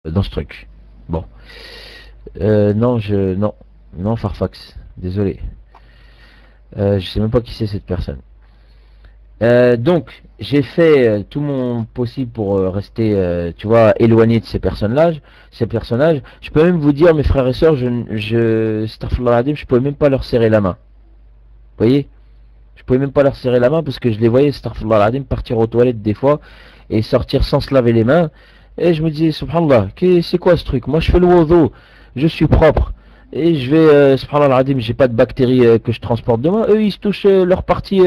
dans ce truc. Bon. Non, Farfax. Désolé. Je sais même pas qui c'est cette personne. Donc, j'ai fait tout mon possible pour rester, tu vois, éloigné de ces personnages. Ces personnages. Je peux même vous dire, mes frères et sœurs, astaghfirullah al-azim, je pouvais même pas leur serrer la main. Vous voyez? Je pouvais même pas leur serrer la main parce que je les voyais, astaghfirullah al-azim, partir aux toilettes des fois et sortir sans se laver les mains. Et je me disais, subhanallah, c'est quoi ce truc? Moi, je fais le wudu, je suis propre. Et je vais, subhanallah al-azim, j'ai pas de bactéries que je transporte de moi. Eux, ils se touchent leur partie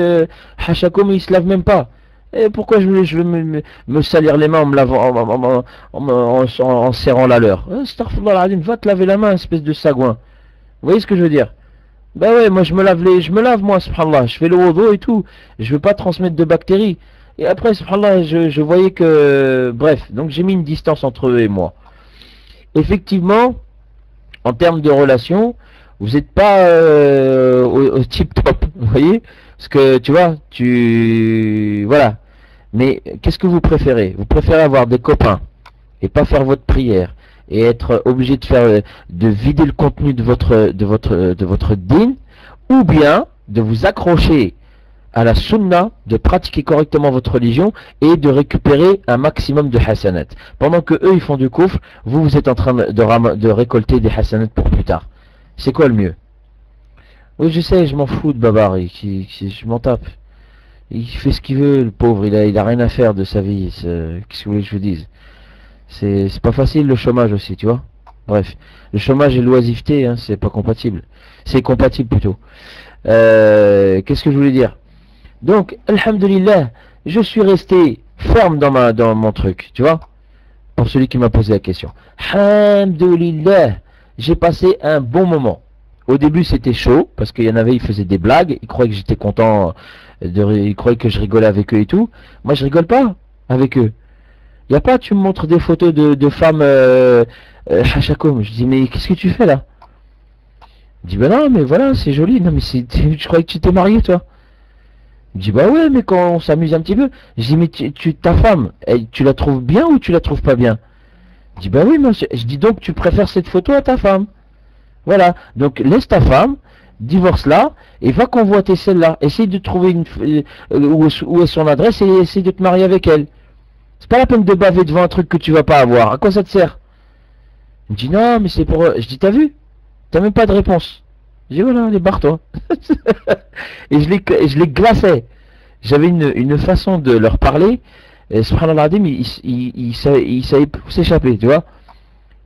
hashakum, ils se lavent même pas. Et pourquoi je vais me salir les mains en me lavant, en serrant la leur? Astaghfirullah al-azim, va te laver la main, espèce de sagouin. Vous voyez ce que je veux dire? Ben ouais, moi je me lave moi, subhanallah, je fais le wudu et tout. Je veux pas transmettre de bactéries. Et après, subhanallah, je voyais que, bref, donc j'ai mis une distance entre eux et moi. Effectivement, en termes de relation, vous n'êtes pas au tip top, vous voyez? Parce que tu vois, voilà. Mais qu'est-ce que vous préférez? Vous préférez avoir des copains et pas faire votre prière et être obligé de faire de vider le contenu de votre dîn, ou bien de vous accrocher à la sunna, de pratiquer correctement votre religion et de récupérer un maximum de hasanat. Pendant que eux ils font du kufr, vous êtes en train de récolter des hasanat pour plus tard. C'est quoi le mieux? Oui, je sais, je m'en fous de Babar, je m'en tape. Il fait ce qu'il veut, le pauvre, il a rien à faire de sa vie. Qu'est-ce que vous voulez que je vous dise? C'est pas facile le chômage aussi, tu vois. Bref, le chômage et l'oisiveté, hein, c'est pas compatible. C'est compatible plutôt. Qu'est-ce que je voulais dire? Donc, alhamdulillah, je suis resté ferme dans mon truc, tu vois, pour celui qui m'a posé la question. Alhamdulillah, j'ai passé un bon moment. Au début, c'était chaud, parce qu'il y en avait, ils faisaient des blagues, ils croyaient que j'étais content, ils croyaient que je rigolais avec eux et tout. Moi, je rigole pas avec eux. Y a pas, tu me montres des photos de femmes hashakum. Je dis, mais qu'est-ce que tu fais là? Il dit, ben non, mais voilà, c'est joli. Non, mais je croyais que tu t'es marié, toi. Il dit, bah ouais, mais quand on s'amuse un petit peu. Je dis, mais ta femme, tu la trouves bien ou tu la trouves pas bien? Il dit, bah oui, monsieur. Je dis, donc tu préfères cette photo à ta femme. Voilà. Donc laisse ta femme, divorce-la, et va convoiter celle-là. Essaye de trouver où est son adresse et essaye de te marier avec elle. C'est pas la peine de baver devant un truc que tu vas pas avoir. À quoi ça te sert? Il me dit, non, mais c'est pour... Je dis, t'as vu? T'as même pas de réponse. Je dis, voilà, allez, barre-toi. Et je les glaçais. J'avais une façon de leur parler. Et subhanallah, il savait s'échapper, tu vois.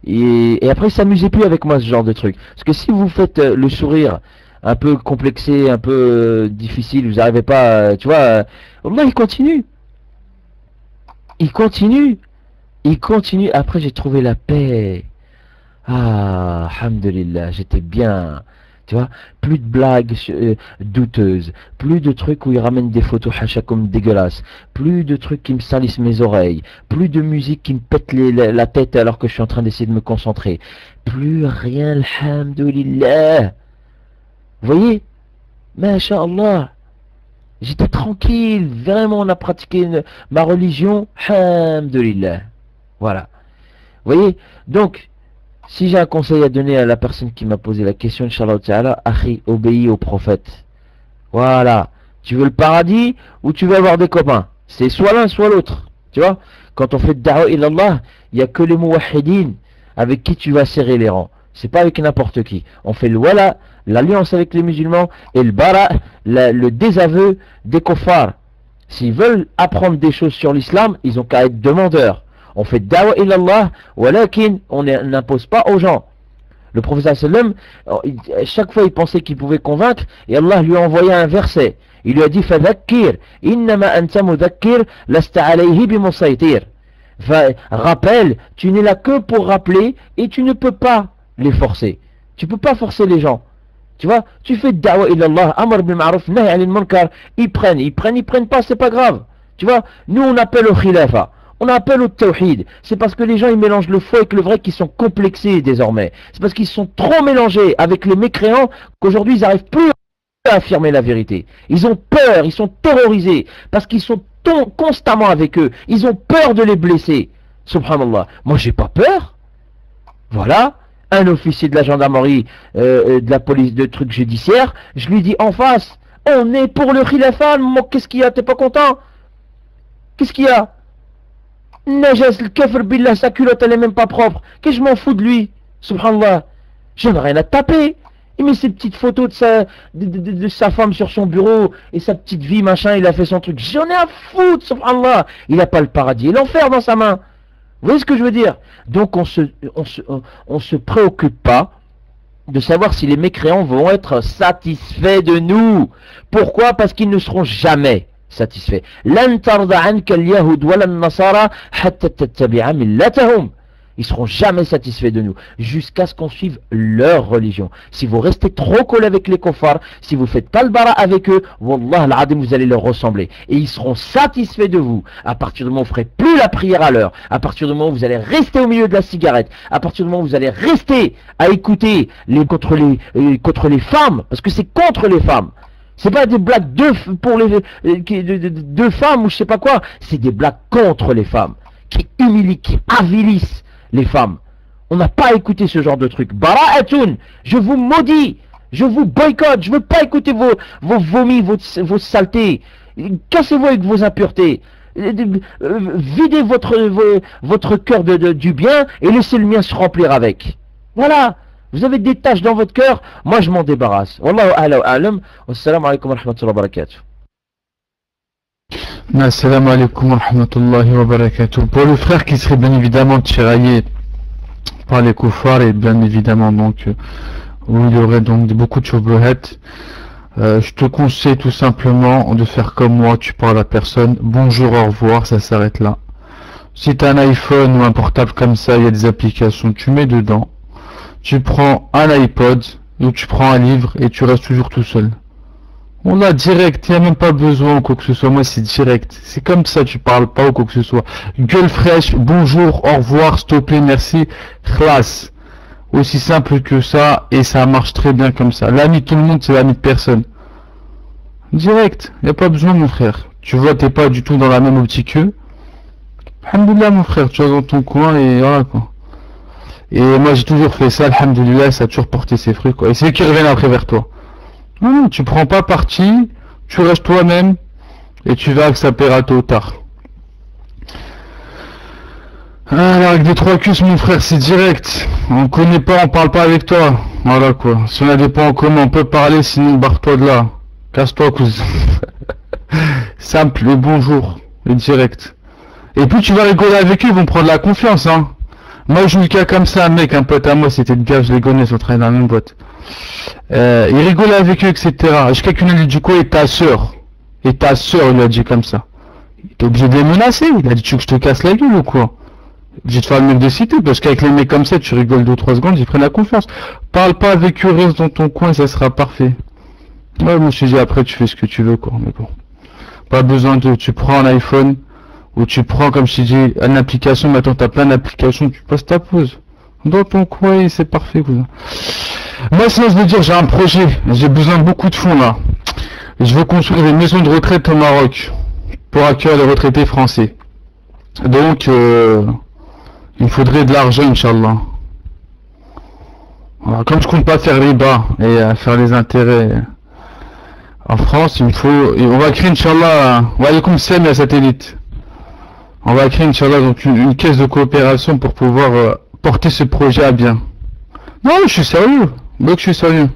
Et après, ils s'amusaient plus avec moi, ce genre de truc. Parce que si vous faites le sourire un peu complexé, un peu difficile, vous n'arrivez pas, tu vois, Allah, il continue. Il continue. Il continue. Après, j'ai trouvé la paix. Ah, alhamdulillah, j'étais bien. Tu vois, plus de blagues douteuses, plus de trucs où ils ramènent des photos hachakum dégueulasses, plus de trucs qui me salissent mes oreilles, plus de musique qui me pète la tête alors que je suis en train d'essayer de me concentrer. Plus rien, alhamdulillah. Vous voyez? Masha'Allah. J'étais tranquille, vraiment on a pratiqué ma religion, alhamdulillah. Voilà. Vous voyez? Donc, si j'ai un conseil à donner à la personne qui m'a posé la question, Inch'Allah Ta'ala, Akhi, obéis au prophète. Voilà. Tu veux le paradis ou tu veux avoir des copains? C'est soit l'un, soit l'autre. Tu vois? Quand on fait da'wa ilallah, il n'y a que les muwahhidin avec qui tu vas serrer les rangs. C'est pas avec n'importe qui. On fait le wala, l'alliance avec les musulmans, et le bara, le désaveu des kuffars. S'ils veulent apprendre des choses sur l'islam, ils ont qu'à être demandeurs. On fait da'wa ilallah, walakin, on n'impose pas aux gens. Le prophète sallam, chaque fois il pensait qu'il pouvait convaincre, et Allah lui a envoyé un verset. Il lui a dit, fadhakkir, innama anta mudhakkir, lasta alayhi bimusaytir. Rappelle, tu n'es là que pour rappeler, et tu ne peux pas les forcer. Tu peux pas forcer les gens. Tu vois, tu fais da'wa ilallah, amr bil ma'ruf, nahy anil munkar, ils prennent pas, c'est pas grave. Tu vois, nous on appelle au khilafa. On appelle au tawhid. C'est parce que les gens ils mélangent le faux avec le vrai qu'ils sont complexés désormais. C'est parce qu'ils sont trop mélangés avec les mécréants qu'aujourd'hui ils n'arrivent plus à affirmer la vérité. Ils ont peur, ils sont terrorisés parce qu'ils sont constamment avec eux. Ils ont peur de les blesser. Subhanallah. Moi j'ai pas peur. Voilà, un officier de la gendarmerie, de la police de trucs judiciaires, je lui dis en face, on est pour le khilafah, qu'est-ce qu'il y a, t'es pas content? Qu'est-ce qu'il y a? Najas, le kafir billah, sa culotte elle est même pas propre, qu'est-ce que je m'en fous de lui? Subhanallah, j'en ai rien à taper. Il met ses petites photos de sa femme sur son bureau et sa petite vie, machin, il a fait son truc. J'en ai à foutre, subhanallah. Il n'a pas le paradis et l'enfer dans sa main. Vous voyez ce que je veux dire? Donc on se préoccupe pas de savoir si les mécréants vont être satisfaits de nous. Pourquoi? Parce qu'ils ne seront jamais satisfaits. Lan tarda anka al-yahud wala an-nasara hatta tattabi'a millatahum. Ils seront jamais satisfaits de nous, jusqu'à ce qu'on suive leur religion. Si vous restez trop collés avec les kuffars, si vous faites pas le bara avec eux, wallah al-adim, vous allez leur ressembler. Et ils seront satisfaits de vous. À partir du moment où vous ferez plus la prière à l'heure, à partir du moment où vous allez rester au milieu de la cigarette, à partir du moment où vous allez rester à écouter contre les femmes, parce que c'est contre les femmes. C'est pas des blagues pour deux femmes ou je sais pas quoi, c'est des blagues contre les femmes, qui humilient, qui avilissent les femmes. On n'a pas écouté ce genre de truc. Bara'atun, je vous maudis, je vous boycotte, je veux pas écouter vos vomis, vos saletés. Cassez-vous avec vos impuretés. Videz votre cœur du bien et laissez le mien se remplir avec. Voilà. Vous avez des tâches dans votre cœur, moi je m'en débarrasse. Wallahu a'la wa a'lam. Wassalamu alaikum wa rahmatullahi wa barakatuh. Assalamu alaikum wa rahmatullahi wa barakatuh. Pour le frère qui serait bien évidemment tiraillé par les kuffars et bien évidemment donc où il y aurait donc beaucoup de shubuhat, je te conseille tout simplement de faire comme moi, tu parles à personne, bonjour, au revoir, ça s'arrête là. Si tu as un iPhone ou un portable comme ça, il y a des applications, tu mets dedans, tu prends un iPod ou tu prends un livre et tu restes toujours tout seul. On l'a direct, il n'y a même pas besoin ou quoi que ce soit, moi c'est direct, c'est comme ça, tu parles pas ou quoi que ce soit. Gueule fraîche, bonjour, au revoir, s'il te plaît, merci, classe. Aussi simple que ça, et ça marche très bien comme ça. L'ami de tout le monde, c'est l'ami de personne. Direct, il n'y a pas besoin mon frère. Tu vois, t'es pas du tout dans la même optique qu'eux. Alhamdoulilah mon frère, tu vas dans ton coin et voilà quoi. Et moi j'ai toujours fait ça, alhamdoulilah, ça a toujours porté ses fruits quoi. Et c'est eux qui reviennent après vers toi. Non, tu prends pas parti, tu restes toi-même, et tu verras que ça paiera tôt ou tard. Alors avec des trois cuisses mon frère, c'est direct. On connaît pas, on parle pas avec toi. Voilà quoi. Si on a des points en commun, on peut parler, sinon barre-toi de là. Casse-toi cousin. Simple, le bonjour, le direct. Et puis tu vas rigoler avec eux, ils vont prendre la confiance hein. Moi je me cas comme ça, un mec, un pote à moi, c'était le gars, je les connais, on travaille dans la même boîte. Il rigolait avec eux, etc. Jusqu'à qu'une a dit quoi, et ta soeur, il lui a dit comme ça. Il était obligé de les menacer, il a dit tu veux que je te casse la gueule ou quoi? Obligé de faire le mec de cité, parce qu'avec les mecs comme ça, tu rigoles 2-3 secondes, ils prennent la confiance. Parle pas avec eux, reste dans ton coin, ça sera parfait. Ouais, moi je te dis après tu fais ce que tu veux quoi, mais bon. Pas besoin de, tu prends un iPhone, ou tu prends comme je t'ai dit, une application, maintenant t'as plein d'applications, tu passes ta pause. Dans ton coin et c'est parfait cousin. Moi sinon je veux dire, j'ai un projet, j'ai besoin de beaucoup de fonds là. Je veux construire des maisons de retraite au Maroc, pour accueillir les retraités français. Donc, il me faudrait de l'argent, Inch'Allah. Alors, comme je compte pas faire riba et faire les intérêts en France, il me faut, et on va créer Inch'Allah, wa alaykoum salam ya satellite. On va créer Inch'Allah donc une caisse de coopération pour pouvoir porter ce projet à bien. Non, je suis sérieux. Donc je suis sérieux.